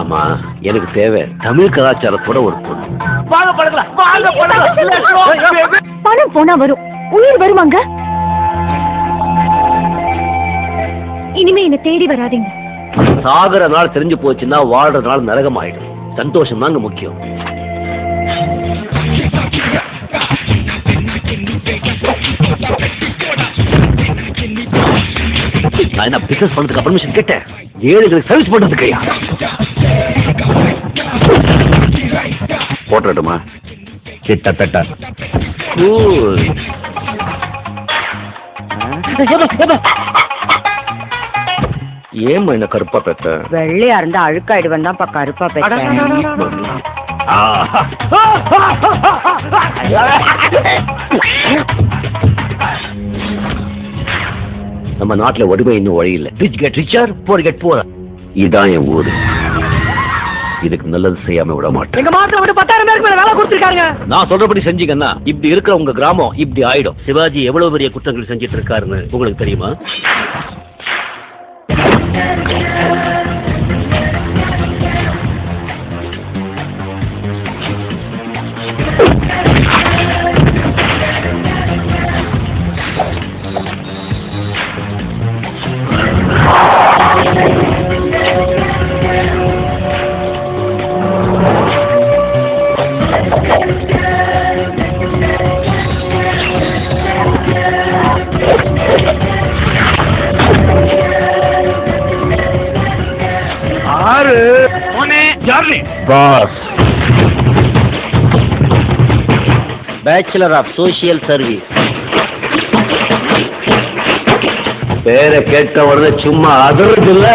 ஆமா, எனக்கு தேவை தமிழ் கலாச்சாரத்தோட ஒரு பொண்ணு. பணம் போனா வரும், உயிர் வருவாங்க. இனிமே என்ன தேடி வராதீங்க. சாகர நாள் தெரிஞ்சு போச்சுன்னா வாழ்ற நாள் நரகம் ஆயிடும். சந்தோஷம் தாங்க முக்கியம். நான் என்ன பிசினஸ் பண்ணதுக்கு பர்மிஷன் கேட்டேன், ஏழைகளுக்கு சர்வீஸ் பண்றதுக்கு. போட்டுமா கிட்டத்தட்ட ஏன் என்ன கருப்பா பெத்த? வெள்ளையா இருந்தா அழுக்காயிடுவேன் தான் கருப்பா பெத்த. நம்ம நாட்டுல ஒருமை இன்னும் வழி இல்லை. Rich get richer, poor get poor. இதான் என் ஊரு. இதுக்கு நல்லது செய்யாம விட மாட்டேன். எங்க மாத்திர விட்டு 10,000 பேருக்கு மேல வேலை கொடுத்திருக்காங்க. நான் சொல்றபடி செஞ்சீங்கன்னா இப்படி இருக்கிற உங்க கிராமம் இப்படி ஆயிடும். சிவாஜி எவ்வளவு பெரிய குற்றங்கள் செஞ்சிட்டு இருக்காருன்னு உங்களுக்கு தெரியுமா? Boss, bachelor of social service. பேரை கேட்ட உடனே சும்மா அதிர்றது இல்ல.